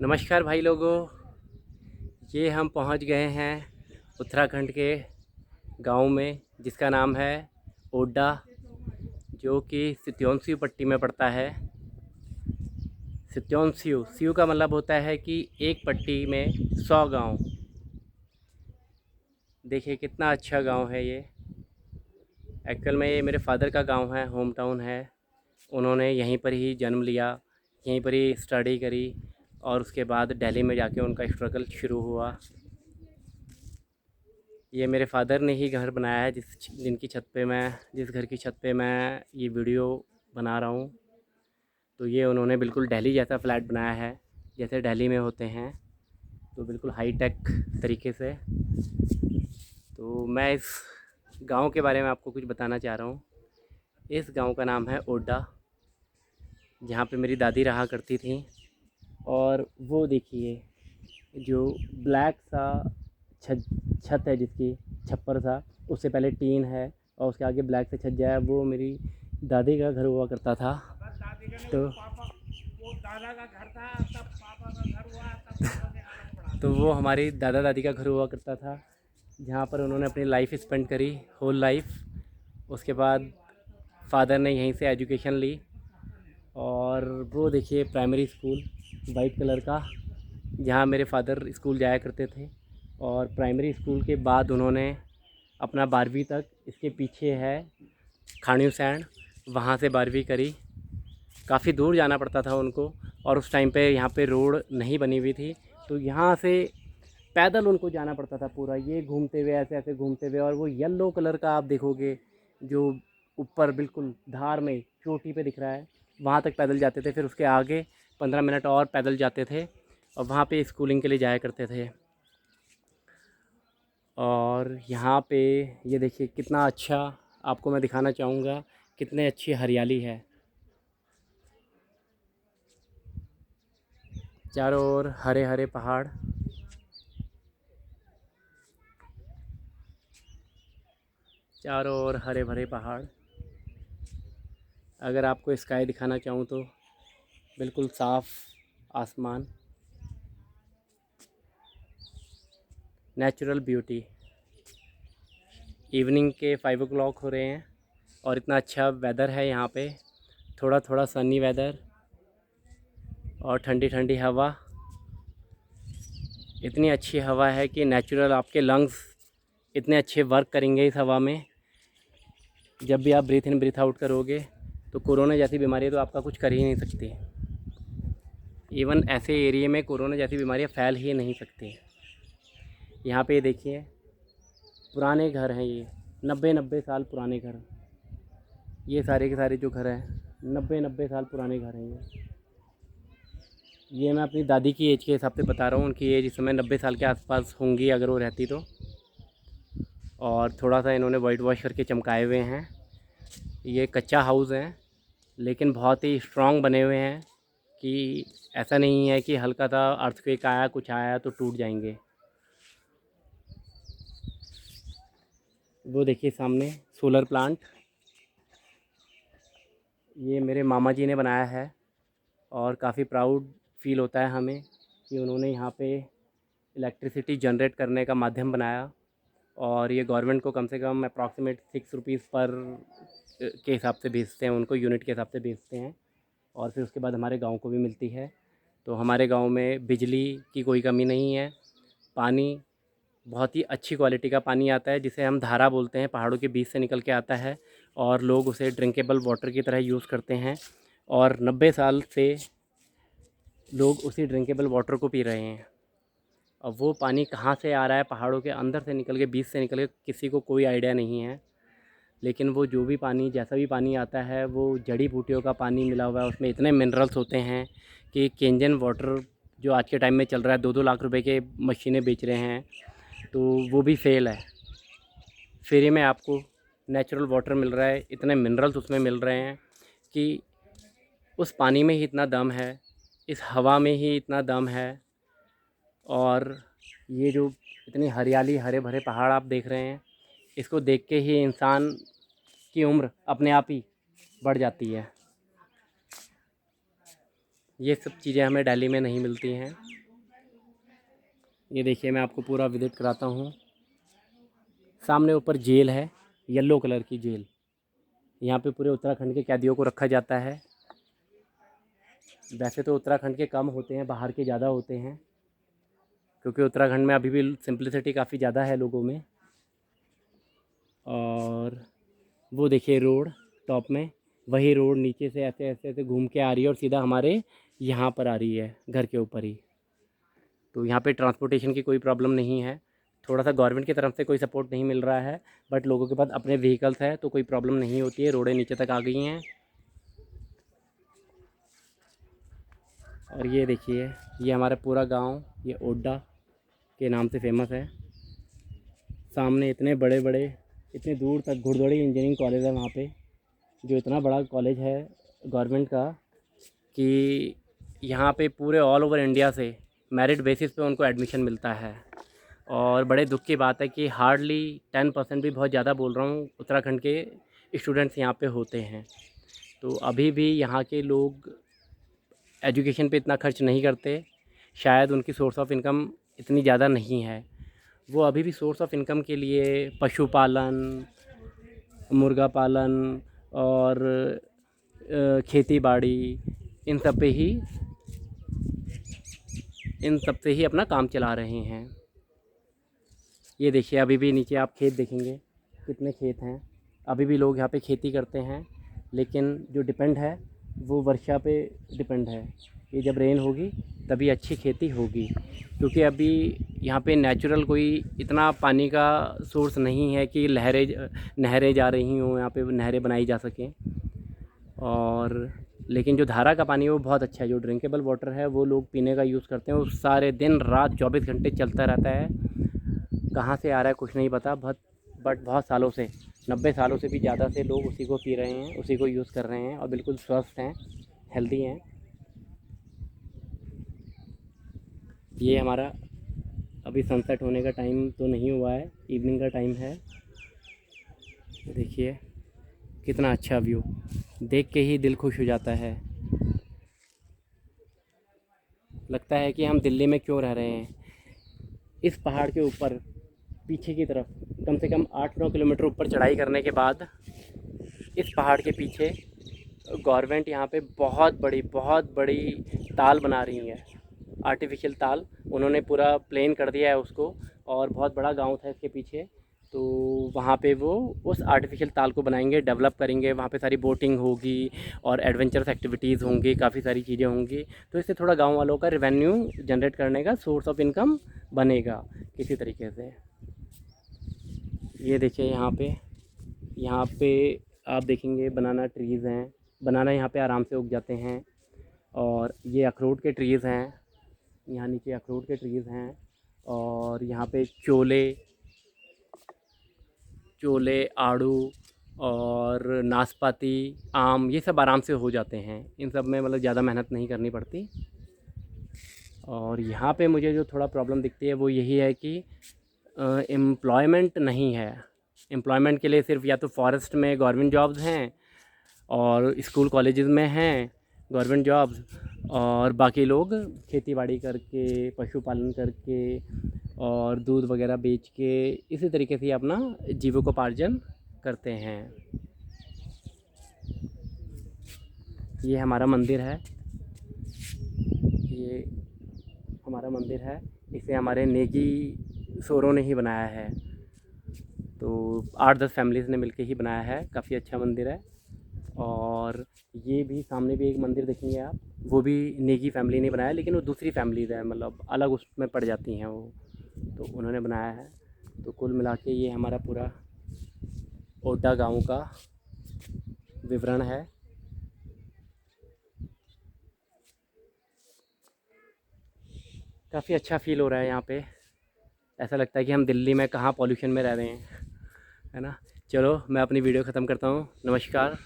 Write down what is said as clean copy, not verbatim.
नमस्कार भाई लोगों, ये हम पहुंच गए हैं उत्तराखंड के गांव में जिसका नाम है ओडा, जो कि सित्योंसियो पट्टी में पड़ता है। सित्योंसियो सियो का मतलब होता है कि एक पट्टी में 100 गांव। देखिए कितना अच्छा गांव है ये। एक्चुअल में ये मेरे फादर का गांव है, होम टाउन है। उन्होंने यहीं पर ही जन्म लिया, यहीं पर ही स्टडी करी और उसके बाद दिल्ली में जाके उनका स्ट्रगल शुरू हुआ। ये मेरे फादर ने ही घर बनाया है जिस घर की छत पे मैं ये वीडियो बना रहा हूँ। तो ये उन्होंने बिल्कुल दिल्ली जैसा फ्लैट बनाया है, जैसे दिल्ली में होते हैं, तो बिल्कुल हाई टेक तरीके से। तो मैं इस गांव के बारे में आपको कुछ बताना चाह रहा हूँ। इस गांव का नाम है ओडा, जहाँ पे मेरी दादी रहा करती थी। और वो देखिए, जो ब्लैक सा छत छत है जिसकी, छप्पर सा, उससे पहले टीन है और उसके आगे ब्लैक से छज्जा है, वो मेरी दादी का घर हुआ करता था। तो वो दादा का घर था, तब पापा का घर हुआ, तब पापा ने अलग पढ़ा। तो वो हमारी दादा दादी का घर हुआ करता था, जहाँ पर उन्होंने अपनी लाइफ स्पेंड करी, होल लाइफ। उसके बाद फादर ने यहीं से एजुकेशन ली। और वो देखिए प्राइमरी स्कूल वाइट कलर का, जहाँ मेरे फादर स्कूल जाया करते थे। और प्राइमरी स्कूल के बाद उन्होंने अपना 12वीं तक, इसके पीछे है खाणियों सैंड, वहाँ से 12वीं करी। काफ़ी दूर जाना पड़ता था उनको, और उस टाइम पे यहाँ पे रोड नहीं बनी हुई थी, तो यहाँ से पैदल उनको जाना पड़ता था पूरा, ये घूमते हुए, ऐसे ऐसे घूमते हुए। और वो येलो कलर का आप देखोगे, जो ऊपर बिल्कुल धार में चोटी पे दिख रहा है, वहाँ तक पैदल जाते थे। फिर उसके आगे 15 मिनट और पैदल जाते थे और वहाँ पे स्कूलिंग के लिए जाया करते थे। और यहाँ पे ये देखिए कितना अच्छा, आपको मैं दिखाना चाहूँगा कितने अच्छी हरियाली है। चारों ओर हरे हरे पहाड़, चारों ओर हरे भरे पहाड़। अगर आपको स्काई दिखाना चाहूँ तो बिल्कुल साफ़ आसमान, नेचुरल ब्यूटी। इवनिंग के 5 o'clock हो रहे हैं और इतना अच्छा वेदर है यहाँ पे, थोड़ा थोड़ा सनी वेदर और ठंडी ठंडी हवा। इतनी अच्छी हवा है कि नेचुरल आपके लंग्स इतने अच्छे वर्क करेंगे इस हवा में। जब भी आप ब्रीथ इन ब्रीथ आउट करोगे तो कोरोना जैसी बीमारी तो आपका कुछ कर ही नहीं सकती। इवन ऐसे एरिया में कोरोना जैसी बीमारियाँ फैल ही नहीं सकती। यहाँ पे देखिए पुराने घर हैं, ये 90 साल पुराने घर। ये सारे के सारे जो घर हैं 90 साल पुराने घर हैं ये मैं अपनी दादी की एज के हिसाब से बता रहा हूँ। उनकी एज इस समय 90 साल के आसपास होंगी अगर वो रहती तो। और थोड़ा सा इन्होंने वाइट वॉश करके चमकाए हुए हैं। ये कच्चा हाउस है लेकिन बहुत ही स्ट्रॉन्ग बने हुए हैं, कि ऐसा नहीं है कि हल्का सा अर्थक्वेक आया, कुछ आया तो टूट जाएंगे। वो देखिए सामने सोलर प्लांट, ये मेरे मामा जी ने बनाया है। और काफ़ी प्राउड फील होता है हमें कि उन्होंने यहाँ पे इलेक्ट्रिसिटी जनरेट करने का माध्यम बनाया। और ये गवर्नमेंट को कम से कम अप्रॉक्सीमेट 6 रुपीज़ पर के हिसाब से बेचते हैं, उनको यूनिट के हिसाब से बेचते हैं। और फिर उसके बाद हमारे गांव को भी मिलती है। तो हमारे गांव में बिजली की कोई कमी नहीं है। पानी बहुत ही अच्छी क्वालिटी का पानी आता है, जिसे हम धारा बोलते हैं, पहाड़ों के बीच से निकल के आता है और लोग उसे ड्रिंकेबल वाटर की तरह यूज़ करते हैं। और 90 साल से लोग उसी ड्रिंकेबल वाटर को पी रहे हैं। अब वो पानी कहाँ से आ रहा है, पहाड़ों के अंदर से निकल के, बीच से निकल के, किसी को कोई आइडिया नहीं है। लेकिन वो जो भी पानी, जैसा भी पानी आता है, वो जड़ी बूटियों का पानी मिला हुआ है, उसमें इतने मिनरल्स होते हैं कि केंजन वाटर जो आज के टाइम में चल रहा है, 2-2 लाख रुपए के मशीनें बेच रहे हैं, तो वो भी फेल है। फ्री में आपको नेचुरल वाटर मिल रहा है, इतने मिनरल्स उसमें मिल रहे हैं कि उस पानी में ही इतना दम है, इस हवा में ही इतना दम है। और ये जो इतनी हरियाली, हरे भरे पहाड़ आप देख रहे हैं, इसको देख के ही इंसान की उम्र अपने आप ही बढ़ जाती है। ये सब चीज़ें हमें दिल्ली में नहीं मिलती हैं। ये देखिए, मैं आपको पूरा विज़िट कराता हूँ। सामने ऊपर जेल है, येलो कलर की जेल। यहाँ पे पूरे उत्तराखंड के कैदियों को रखा जाता है। वैसे तो उत्तराखंड के कम होते हैं, बाहर के ज़्यादा होते हैं, क्योंकि उत्तराखंड में अभी भी सिंप्लिसिटी काफ़ी ज़्यादा है लोगों में। और वो देखिए रोड टॉप में, वही रोड नीचे से ऐसे ऐसे ऐसे घूम के आ रही है और सीधा हमारे यहाँ पर आ रही है, घर के ऊपर ही। तो यहाँ पे ट्रांसपोर्टेशन की कोई प्रॉब्लम नहीं है। थोड़ा सा गवर्नमेंट की तरफ से कोई सपोर्ट नहीं मिल रहा है, बट लोगों के पास अपने व्हीकल्स है तो कोई प्रॉब्लम नहीं होती है। रोडें नीचे तक आ गई हैं। और ये देखिए, ये हमारा पूरा गांव, ये ओड्डा के नाम से फेमस है। सामने इतने बड़े बड़े, इतने दूर तक घुड़दौड़ी इंजीनियरिंग कॉलेज है वहाँ पे, जो इतना बड़ा कॉलेज है गवर्नमेंट का कि यहाँ पे पूरे ऑल ओवर इंडिया से मेरिट बेसिस पे उनको एडमिशन मिलता है। और बड़े दुख की बात है कि हार्डली 10% भी बहुत ज़्यादा बोल रहा हूँ, उत्तराखंड के स्टूडेंट्स यहाँ पे होते हैं। तो अभी भी यहाँ के लोग एजुकेशन पे इतना खर्च नहीं करते। शायद उनकी सोर्स ऑफ इनकम इतनी ज़्यादा नहीं है। वो अभी भी सोर्स ऑफ इनकम के लिए पशुपालन, मुर्गा पालन और खेती बाड़ी, इन सब पे ही अपना काम चला रहे हैं। ये देखिए, अभी भी नीचे आप खेत देखेंगे, कितने खेत हैं। अभी भी लोग यहाँ पे खेती करते हैं, लेकिन जो डिपेंड है वो वर्षा पे डिपेंड है कि जब रेन होगी तभी अच्छी खेती होगी। क्योंकि अभी यहाँ पे नेचुरल कोई इतना पानी का सोर्स नहीं है कि नहरें जा रही हों, यहाँ पे नहरें बनाई जा सकें। और लेकिन जो धारा का पानी है वो बहुत अच्छा है। जो ड्रिंकेबल वाटर है वो लोग पीने का यूज़ करते हैं। वो सारे दिन रात 24 घंटे चलता रहता है। कहाँ से आ रहा है कुछ नहीं पता, बट बहुत सालों से, 90 सालों से भी ज़्यादा से लोग उसी को पी रहे हैं, उसी को यूज़ कर रहे हैं और बिल्कुल स्वस्थ हैं, हेल्दी हैं। ये हमारा अभी सनसेट होने का टाइम तो नहीं हुआ है, इवनिंग का टाइम है। देखिए कितना अच्छा व्यू, देख के ही दिल खुश हो जाता है। लगता है कि हम दिल्ली में क्यों रह रहे हैं। इस पहाड़ के ऊपर पीछे की तरफ कम से कम 8-9 किलोमीटर ऊपर चढ़ाई करने के बाद इस पहाड़ के पीछे गवर्नमेंट यहाँ पे बहुत बड़ी ताल बना रही है, आर्टिफिशियल ताल। उन्होंने पूरा प्लेन कर दिया है उसको, और बहुत बड़ा गांव था इसके पीछे। तो वहाँ पे वो उस आर्टिफिशियल ताल को बनाएंगे, डेवलप करेंगे। वहाँ पे सारी बोटिंग होगी और एडवेंचरस एक्टिविटीज़ होंगी, काफ़ी सारी चीज़ें होंगी। तो इससे थोड़ा गांव वालों का रेवेन्यू जनरेट करने का सोर्स ऑफ इनकम बनेगा किसी तरीके से। ये देखिए, यहाँ पे आप देखेंगे बनाना ट्रीज़ हैं। बनाना यहाँ पे आराम से उग जाते हैं। और ये अखरोट के ट्रीज़ हैं, यहाँ नीचे अखरोट के ट्रीज़ हैं। और यहाँ पे चोले, आड़ू और नाशपाती, आम, ये सब आराम से हो जाते हैं। इन सब में मतलब ज़्यादा मेहनत नहीं करनी पड़ती। और यहाँ पे मुझे जो थोड़ा प्रॉब्लम दिखती है वो यही है कि एम्प्लॉयमेंट नहीं है। एम्प्लॉयमेंट के लिए सिर्फ या तो फॉरेस्ट में गवर्नमेंट जॉब्स हैं और स्कूल कॉलेजेस में हैं गवर्नमेंट जॉब्स, और बाकी लोग खेती बाड़ी करके, पशुपालन करके और दूध वगैरह बेच के इसी तरीके से अपना जीविकोपार्जन करते हैं। ये हमारा मंदिर है, ये हमारा मंदिर है। इसे हमारे नेगी शोरों ने ही बनाया है। तो 8-10 फैमिलीज़ ने मिलके ही बनाया है। काफ़ी अच्छा मंदिर है। और ये भी सामने भी एक मंदिर देखेंगे आप, वो भी नेगी फैमिली ने बनाया, लेकिन वो दूसरी फैमिलीज़ है, मतलब अलग उसमें पड़ जाती हैं वो, तो उन्होंने बनाया है। तो कुल मिला के ये हमारा पूरा ओड्डा गांव का विवरण है। काफ़ी अच्छा फील हो रहा है यहाँ पे। ऐसा लगता है कि हम दिल्ली में कहाँ पॉल्यूशन में रह रहे हैं, है ना। चलो मैं अपनी वीडियो ख़त्म करता हूँ। नमस्कार।